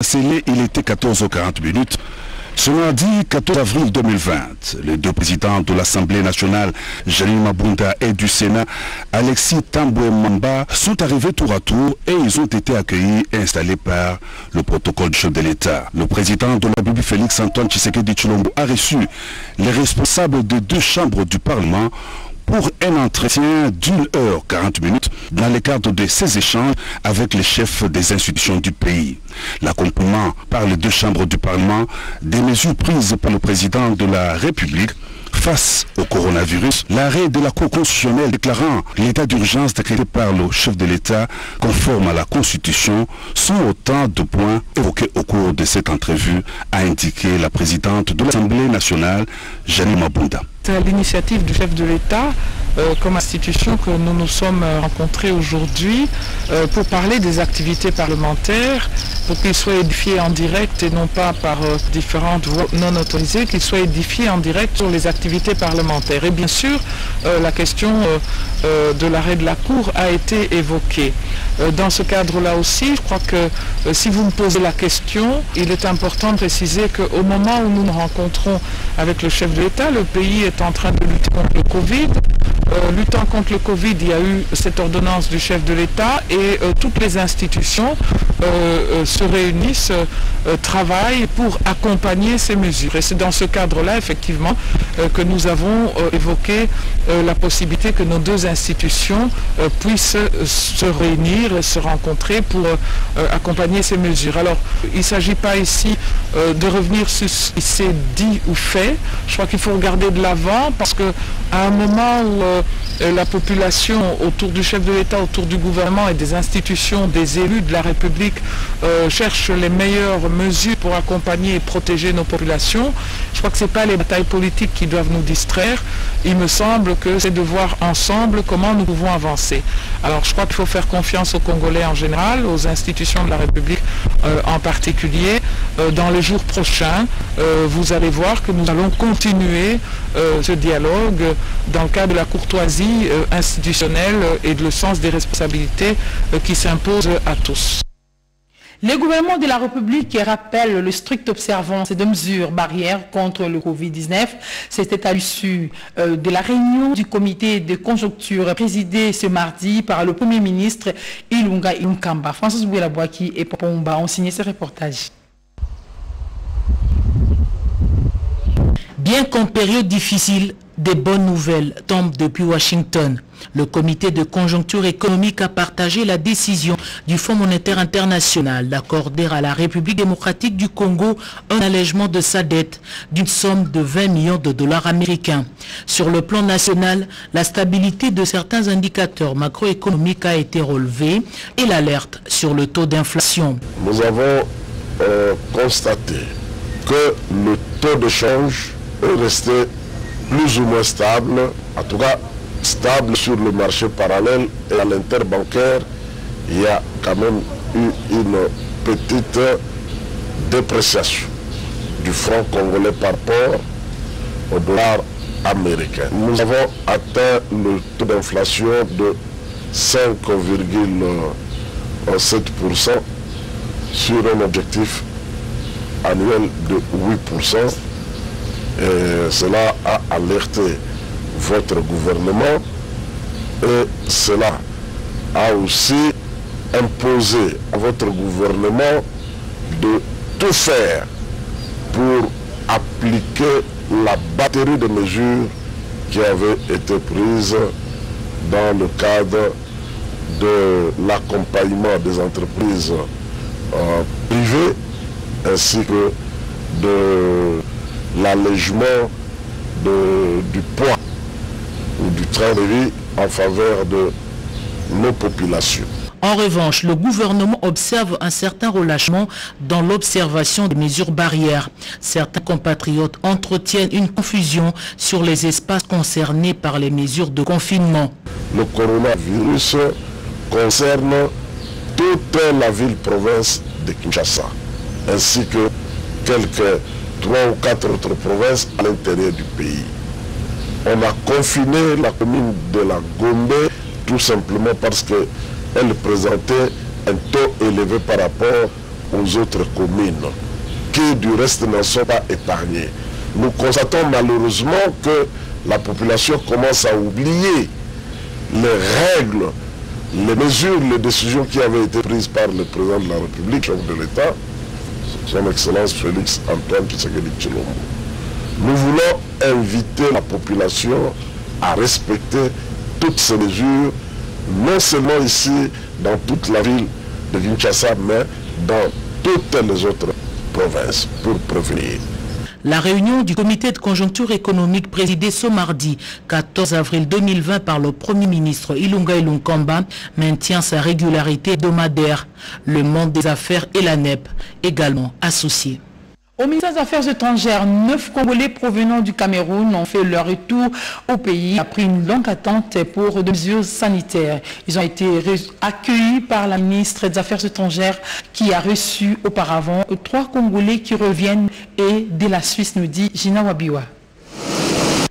Scellé, il était 14h40. Ce mardi 14 avril 2020, les deux présidents de l'Assemblée nationale, Janine Mabunda, et du Sénat, Alexis Tambwe Mamba, sont arrivés tour à tour et ils ont été accueillis et installés par le protocole du chef de l'État. Le président de la République, Félix Antoine Tshisekedi Tshilombo, a reçu les responsables des deux chambres du Parlement pour un entretien d'1h40 dans le cadre de ces échanges avec les chefs des institutions du pays. L'accompagnement par les deux chambres du Parlement des mesures prises par le président de la République face au coronavirus, l'arrêt de la Cour constitutionnelle déclarant l'état d'urgence décrété par le chef de l'État conforme à la Constitution sont autant de points évoqués au cours de cette entrevue, a indiqué la présidente de l'Assemblée nationale, Janine Mabunda. C'est à l'initiative du chef de l'État comme institution que nous nous sommes rencontrés aujourd'hui pour parler des activités parlementaires, pour qu'ils soient édifiés en direct et non pas par différentes voies non autorisées, qu'ils soient édifiés en direct sur les activités parlementaires. Et bien sûr, la question de l'arrêt de la Cour a été évoquée. Dans ce cadre-là aussi, je crois que si vous me posez la question, il est important de préciser qu'au moment où nous nous rencontrons avec le chef de l'État, le pays est en train de lutter contre le Covid. Luttant contre le Covid, il y a eu cette ordonnance du chef de l'État et toutes les institutions se réunissent, travaillent pour accompagner ces mesures. Et c'est dans ce cadre-là, effectivement, que nous avons évoqué la possibilité que nos deux institutions puissent se réunir et se rencontrer pour accompagner ces mesures. Alors, il ne s'agit pas ici de revenir sur ce qui s'est dit ou fait. Je crois qu'il faut regarder de l'avant parce qu'à un moment où la population autour du chef de l'État, autour du gouvernement et des institutions, des élus de la République cherchent les meilleures mesures pour accompagner et protéger nos populations. Je crois que ce n'est pas les batailles politiques qui doivent nous distraire. Il me semble que c'est de voir ensemble comment nous pouvons avancer. Alors je crois qu'il faut faire confiance aux Congolais en général, aux institutions de la République en particulier. Dans les jours prochains, vous allez voir que nous allons continuer ce dialogue dans le cadre de la courtoisie institutionnelle et de le sens des responsabilités qui s'imposent à tous. Le gouvernement de la République rappelle le strict observance de mesures barrières contre le Covid-19. C'était à l'issue de la réunion du comité de conjoncture présidé ce mardi par le Premier ministre Ilunga Ilunkamba. François Bouyelabouaki et Popomba ont signé ce reportage. Bien qu'en période difficile, des bonnes nouvelles tombent depuis Washington. Le comité de conjoncture économique a partagé la décision du Fonds monétaire international d'accorder à la République démocratique du Congo un allègement de sa dette d'une somme de 20 millions de dollars américains. Sur le plan national, la stabilité de certains indicateurs macroéconomiques a été relevée et l'alerte sur le taux d'inflation. Nous avons constaté que le taux de change est resté plus ou moins stable, en tout cas stable sur le marché parallèle et à l'interbancaire. Il y a quand même eu une petite dépréciation du franc congolais par rapport au dollar américain. Nous avons atteint le taux d'inflation de 5,7% sur un objectif annuel de 8%. Et cela a alerté votre gouvernement et cela a aussi imposé à votre gouvernement de tout faire pour appliquer la batterie de mesures qui avaient été prises dans le cadre de l'accompagnement des entreprises privées ainsi que de l'allègement du poids ou du train de vie en faveur de nos populations. En revanche, le gouvernement observe un certain relâchement dans l'observation des mesures barrières. Certains compatriotes entretiennent une confusion sur les espaces concernés par les mesures de confinement. Le coronavirus concerne toute la ville-province de Kinshasa, ainsi que quelques 3 ou 4 autres provinces à l'intérieur du pays. On a confiné la commune de la Gombe tout simplement parce qu'elle présentait un taux élevé par rapport aux autres communes, qui du reste n'en sont pas épargnées. Nous constatons malheureusement que la population commence à oublier les règles, les mesures, les décisions qui avaient été prises par le président de la République, chef de l'État, son Excellence Félix Antoine Tshisekedi Tshilombo. Nous voulons inviter la population à respecter toutes ces mesures, non seulement ici, dans toute la ville de Kinshasa, mais dans toutes les autres provinces, pour prévenir. La réunion du comité de conjoncture économique présidée ce mardi 14 avril 2020 par le Premier ministre Ilunga Ilunkamba maintient sa régularité hebdomadaire. Le monde des affaires et la NEP également associés. Au ministère des Affaires étrangères, 9 Congolais provenant du Cameroun ont fait leur retour au pays après une longue attente pour des mesures sanitaires. Ils ont été accueillis par la ministre des Affaires étrangères qui a reçu auparavant 3 Congolais qui reviennent et de la Suisse, nous dit Gina Wabiwa.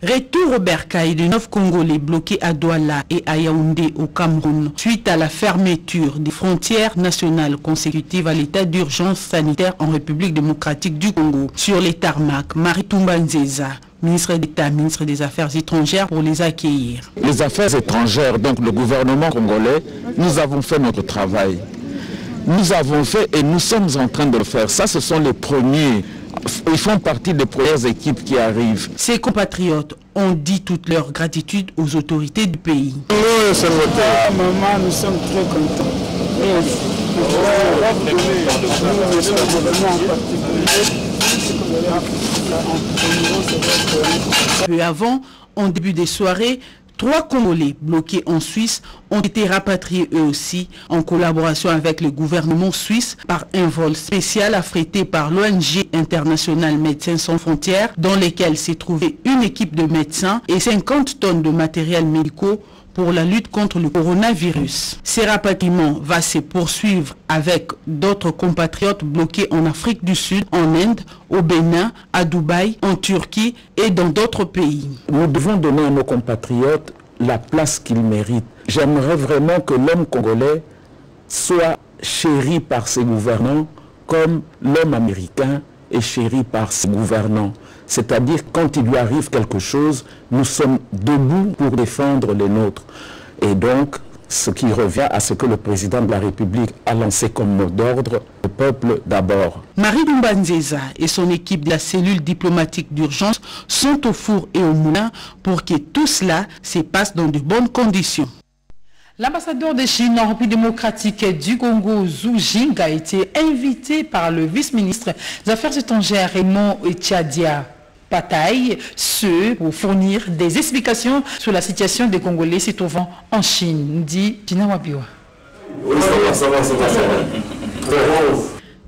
Retour au bercail de 9 Congolais bloqués à Douala et à Yaoundé au Cameroun suite à la fermeture des frontières nationales consécutives à l'état d'urgence sanitaire en République démocratique du Congo. Sur les tarmacs, Maritumba Nzeza, ministre d'État, ministre des Affaires étrangères, pour les accueillir. Les affaires étrangères, donc le gouvernement congolais, nous avons fait notre travail. Nous avons fait et nous sommes en train de le faire. Ça, ce sont les premiers. Ils font partie des premières équipes qui arrivent. Ces compatriotes ont dit toute leur gratitude aux autorités du pays. Maman, nous sommes très contents. Peu avant, en début des soirées, 3 Congolais bloqués en Suisse ont été rapatriés eux aussi en collaboration avec le gouvernement suisse par un vol spécial affrété par l'ONG internationale Médecins sans frontières, dans lequel s'est trouvée une équipe de médecins et 50 tonnes de matériel médicaux pour la lutte contre le coronavirus. Ces rapatriements vont se poursuivre avec d'autres compatriotes bloqués en Afrique du Sud, en Inde, au Bénin, à Dubaï, en Turquie et dans d'autres pays. Nous devons donner à nos compatriotes la place qu'ils méritent. J'aimerais vraiment que l'homme congolais soit chéri par ses gouvernants comme l'homme américain est chéri par ses gouvernants. C'est-à-dire, quand il lui arrive quelque chose, nous sommes debout pour défendre les nôtres. Et donc, ce qui revient à ce que le président de la République a lancé comme mot d'ordre, le peuple d'abord. Maritumba Nzeza et son équipe de la cellule diplomatique d'urgence sont au four et au moulin pour que tout cela se passe dans de bonnes conditions. L'ambassadeur de Chine en République démocratique du Congo, Zhu Jing, a été invité par le vice-ministre des Affaires étrangères Raymond Tchadia Pataï, pour fournir des explications sur la situation des Congolais se trouvant en Chine, dit Gina Wabiwa.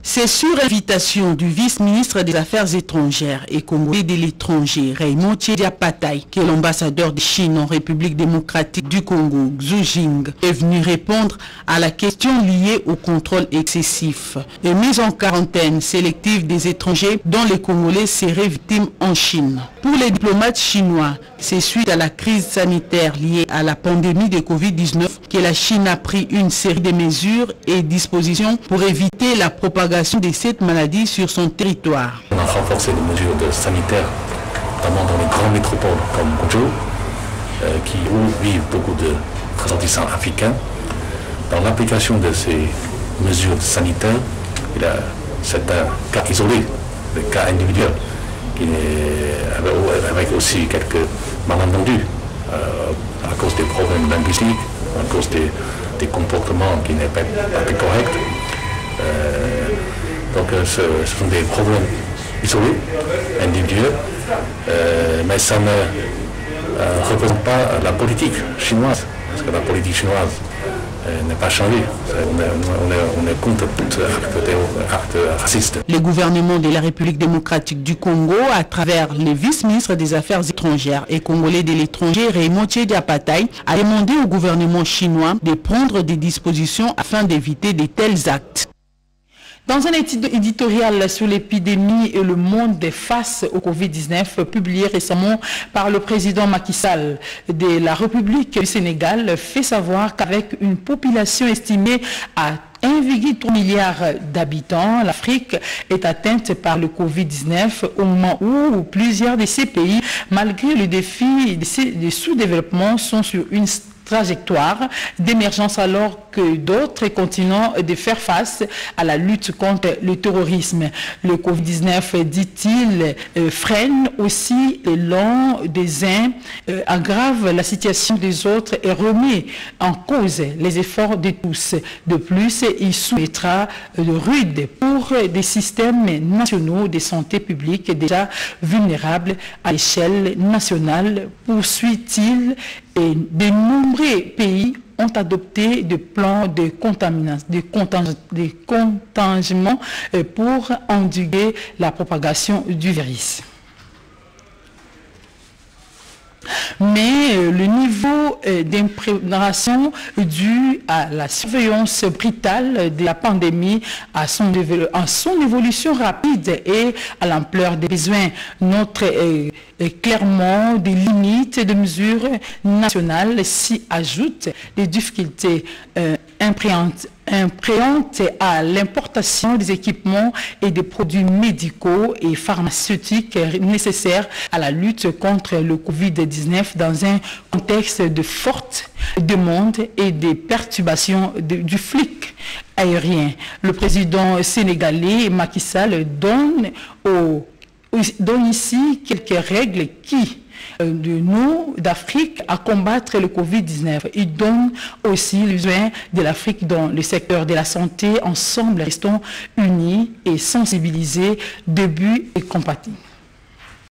C'est sur invitation du vice-ministre des Affaires étrangères et congolais de l'étranger, Raymond Tchadia Pataï, que l'ambassadeur de Chine en République démocratique du Congo, Zhu Jing, est venu répondre à la question liée au contrôle excessif et mise en quarantaine sélective des étrangers dont les Congolais seraient victimes en Chine. Pour les diplomates chinois, c'est suite à la crise sanitaire liée à la pandémie de Covid-19 que la Chine a pris une série de mesures et dispositions pour éviter la propagation de cette maladie sur son territoire. On a renforcé les mesures sanitaires, notamment dans les grandes métropoles comme Guangzhou, où vivent beaucoup de ressortissants africains. Dans l'application de ces mesures sanitaires, il y a certains cas isolés, des cas individuels, avec aussi quelques malentendus à cause des problèmes linguistiques, à cause des comportements qui n'est pas corrects. Donc ce sont des problèmes isolés, individuels, mais ça ne représente pas la politique chinoise, parce que la politique chinoise n'est pas changée. On est contre tout acte raciste. Le gouvernement de la République démocratique du Congo, à travers le vice-ministre des Affaires étrangères et congolais de l'étranger, Raymond Tchadia Pataï, a demandé au gouvernement chinois de prendre des dispositions afin d'éviter de tels actes. Dans un éditorial sur l'épidémie et le monde face au Covid-19 publié récemment par le président Macky Sall de la République du Sénégal, fait savoir qu'avec une population estimée à 1,3 milliard d'habitants, l'Afrique est atteinte par le Covid-19 au moment où plusieurs de ces pays, malgré le défi de sous-développement, sont sur une trajectoire d'émergence alors que d'autres continuent de faire face à la lutte contre le terrorisme. Le Covid-19, dit-il, freine aussi l'élan des uns, aggrave la situation des autres et remet en cause les efforts de tous. De plus, il soumettra de rude pour des systèmes nationaux de santé publique déjà vulnérables à l'échelle nationale, poursuit-il. Et de nombreux pays ont adopté des plans de contingement pour endiguer la propagation du virus. Mais le niveau d'imprégnation dû à la surveillance brutale de la pandémie, à son évolution rapide et à l'ampleur des besoins, note clairement des limites de mesures nationales s'y ajoutent des difficultés impréhentes à l'importation des équipements et des produits médicaux et pharmaceutiques nécessaires à la lutte contre le Covid-19 dans un contexte de forte demande et des perturbations du flux aérien. Le président sénégalais Macky Sall donne ici quelques règles qui de nous, d'Afrique, à combattre le Covid-19. Il donne aussi le besoin de l'Afrique dans le secteur de la santé. Ensemble, restons unis et sensibilisés, début et compatissants.